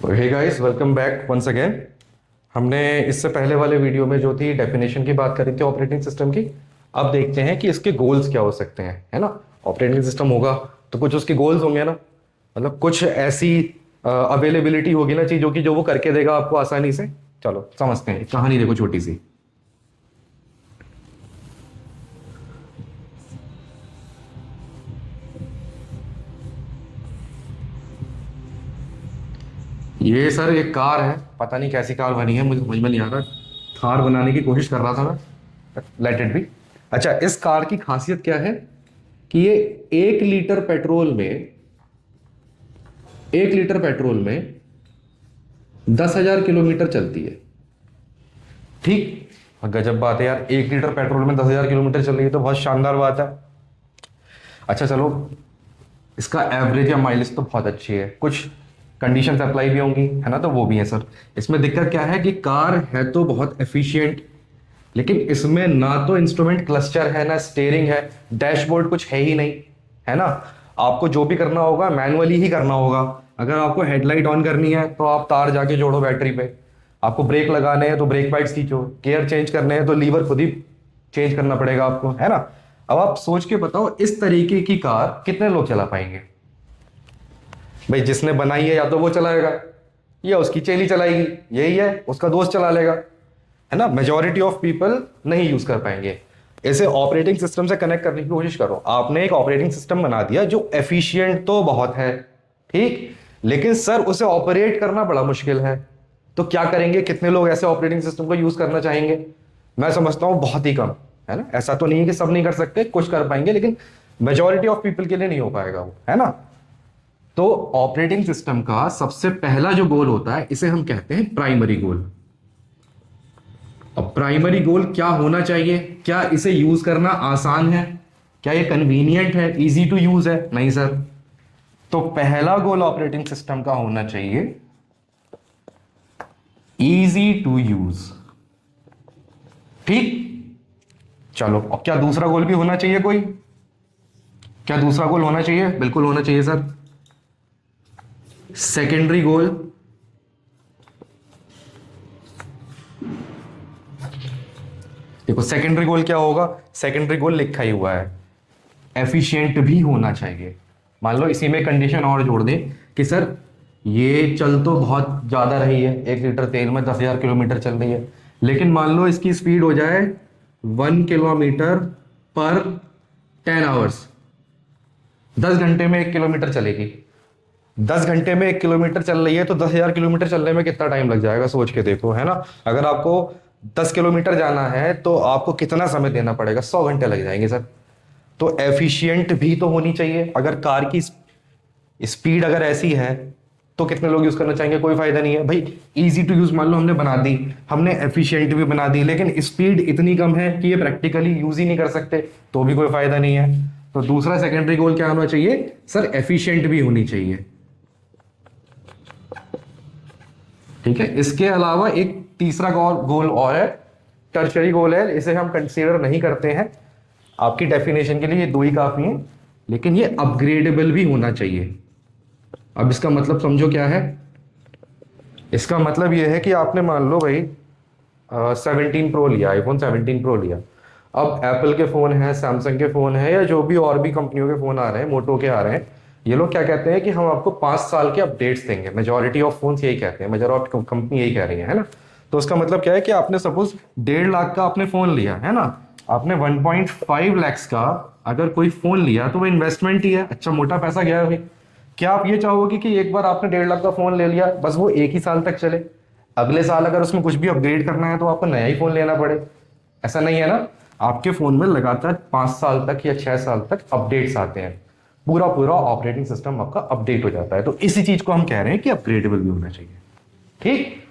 हे guys, welcome back once again. हमने इससे पहले वाले वीडियो में जो थी डेफिनेशन की बात करी थी ऑपरेटिंग सिस्टम की। अब देखते हैं कि इसके गोल्स क्या हो सकते हैं, है ना। ऑपरेटिंग सिस्टम होगा तो कुछ उसके गोल्स होंगे ना, मतलब कुछ ऐसी अवेलेबिलिटी होगी ना चीज़ों की जो वो करके देगा आपको आसानी से। चलो समझते हैं, कहानी देखो छोटी सी। ये सर एक कार है, पता नहीं कैसी कार बनी है, मुझे समझ में नहीं आ रहा। थार बनाने की कोशिश कर रहा था मैं, लेट इट बी। अच्छा, इस कार की खासियत क्या है कि ये 1 लीटर पेट्रोल में 10,000 किलोमीटर चलती है। ठीक, और गजब बात है यार, 1 लीटर पेट्रोल में 10,000 किलोमीटर चल रही है तो बहुत शानदार बात है। अच्छा चलो, इसका एवरेज या माइलेज तो बहुत अच्छी है, कुछ कंडीशंस अप्लाई भी होंगी, है ना, तो वो भी है सर। इसमें दिक्कत क्या है कि कार है तो बहुत एफिशिएंट, लेकिन इसमें ना तो इंस्ट्रूमेंट क्लस्टर है ना स्टेयरिंग है, डैशबोर्ड कुछ है ही नहीं, है ना। आपको जो भी करना होगा मैनुअली ही करना होगा। अगर आपको हेडलाइट ऑन करनी है तो आप तार जाके जोड़ो बैटरी पे, आपको ब्रेक लगाने हैं तो ब्रेक पैड्स खींचो, गियर चेंज करने हैं तो लीवर खुद ही चेंज करना पड़ेगा आपको, है ना। अब आप सोच के बताओ, इस तरीके की कार कितने लोग चला पाएंगे। भाई जिसने बनाई है या तो वो चलाएगा या उसकी चेली चलाएगी, यही है, उसका दोस्त चला लेगा, है ना। मेजॉरिटी ऑफ पीपल नहीं यूज कर पाएंगे। इसे ऑपरेटिंग सिस्टम से कनेक्ट करने की कोशिश करो। आपने एक ऑपरेटिंग सिस्टम बना दिया जो एफिशिएंट तो बहुत है, ठीक, लेकिन सर उसे ऑपरेट करना बड़ा मुश्किल है। तो क्या करेंगे, कितने लोग ऐसे ऑपरेटिंग सिस्टम को यूज करना चाहेंगे। मैं समझता हूं बहुत ही कम, है ना। ऐसा तो नहीं है कि सब नहीं कर सकते, कुछ कर पाएंगे, लेकिन मेजॉरिटी ऑफ पीपल के लिए नहीं हो पाएगा वो, है ना। तो ऑपरेटिंग सिस्टम का सबसे पहला जो गोल होता है इसे हम कहते हैं प्राइमरी गोल। अब प्राइमरी गोल क्या होना चाहिए, क्या इसे यूज करना आसान है, क्या ये कन्वीनियंट है, इजी टू यूज है, नहीं सर। तो पहला गोल ऑपरेटिंग सिस्टम का होना चाहिए इजी टू यूज, ठीक। चलो, अब क्या दूसरा गोल भी होना चाहिए कोई, क्या दूसरा गोल होना चाहिए, बिल्कुल होना चाहिए सर। सेकेंडरी गोल, देखो सेकेंडरी गोल क्या होगा, सेकेंडरी गोल लिखा ही हुआ है, एफिशिएंट भी होना चाहिए। मान लो इसी में कंडीशन और जोड़ दें कि सर ये चल तो बहुत ज्यादा रही है, 1 लीटर तेल में 10,000 किलोमीटर चल रही है, लेकिन मान लो इसकी स्पीड हो जाए 1 किलोमीटर पर 10 आवर्स, 10 घंटे में 1 किलोमीटर चलेगी। 10 घंटे में 1 किलोमीटर चल रही है तो 10,000 किलोमीटर चलने में कितना टाइम लग जाएगा, सोच के देखो, है ना। अगर आपको 10 किलोमीटर जाना है तो आपको कितना समय देना पड़ेगा, 100 घंटे लग जाएंगे सर। तो एफिशिएंट भी तो होनी चाहिए। अगर कार की स्पीड अगर ऐसी है तो कितने लोग यूज करना चाहेंगे, कोई फायदा नहीं है भाई। इजी टू यूज मान लो हमने बना दी, हमने एफिशिएंट भी बना दी, लेकिन स्पीड इतनी कम है कि ये प्रैक्टिकली यूज ही नहीं कर सकते, तो भी कोई फायदा नहीं है। तो दूसरा सेकेंडरी गोल क्या होना चाहिए सर, एफिशिएंट भी होनी चाहिए, ठीक है। इसके अलावा एक तीसरा गोल और है, टर्शरी गोल है, इसे हम कंसीडर नहीं करते हैं। आपकी डेफिनेशन के लिए ये दो ही काफी हैं, लेकिन ये अपग्रेडेबल भी होना चाहिए। अब इसका मतलब समझो क्या है। इसका मतलब ये है कि आपने मान लो भाई 17 प्रो लिया, आईफोन 17 प्रो लिया। अब एप्पल के फोन है, सैमसंग के फोन है, या जो भी और भी कंपनियों के फोन आ रहे हैं, मोटो के आ रहे हैं, ये लोग क्या कहते हैं कि हम आपको 5 साल के अपडेट्स देंगे। मेजॉरिटी ऑफ फोन्स यही कहते हैं, मेजॉरिटी ऑफ कंपनी यही कह रही है ना। तो उसका मतलब क्या है कि आपने सपोज 1.5 लाख का आपने फोन लिया, है ना, आपने 1.5 लैक्स का अगर कोई फोन लिया तो वो इन्वेस्टमेंट ही है, अच्छा मोटा पैसा गया है भाई। क्या आप ये चाहोगे कि एक बार आपने 1.5 लाख का फोन ले लिया बस वो एक ही साल तक चले, अगले साल अगर उसमें कुछ भी अपग्रेड करना है तो आपको नया ही फोन लेना पड़े? ऐसा नहीं है ना। आपके फोन में लगातार 5 साल तक या 6 साल तक अपडेट्स आते हैं, पूरा पूरा ऑपरेटिंग सिस्टम आपका अपडेट हो जाता है। तो इसी चीज को हम कह रहे हैं कि अपग्रेडेबल भी होना चाहिए, ठीक।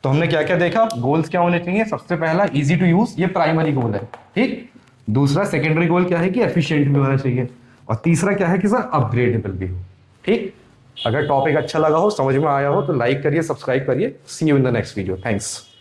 तो हमने क्या क्या देखा, गोल्स क्या होने चाहिए। सबसे पहला इजी टू यूज, ये प्राइमरी गोल है, ठीक। दूसरा सेकेंडरी गोल क्या है कि एफिशिएंट भी होना चाहिए, और तीसरा क्या है कि सर अपग्रेडेबल भी हो, ठीक। अगर टॉपिक अच्छा लगा हो, समझ में आया हो, तो लाइक करिए, सब्सक्राइब करिए। See you in the next video, thanks.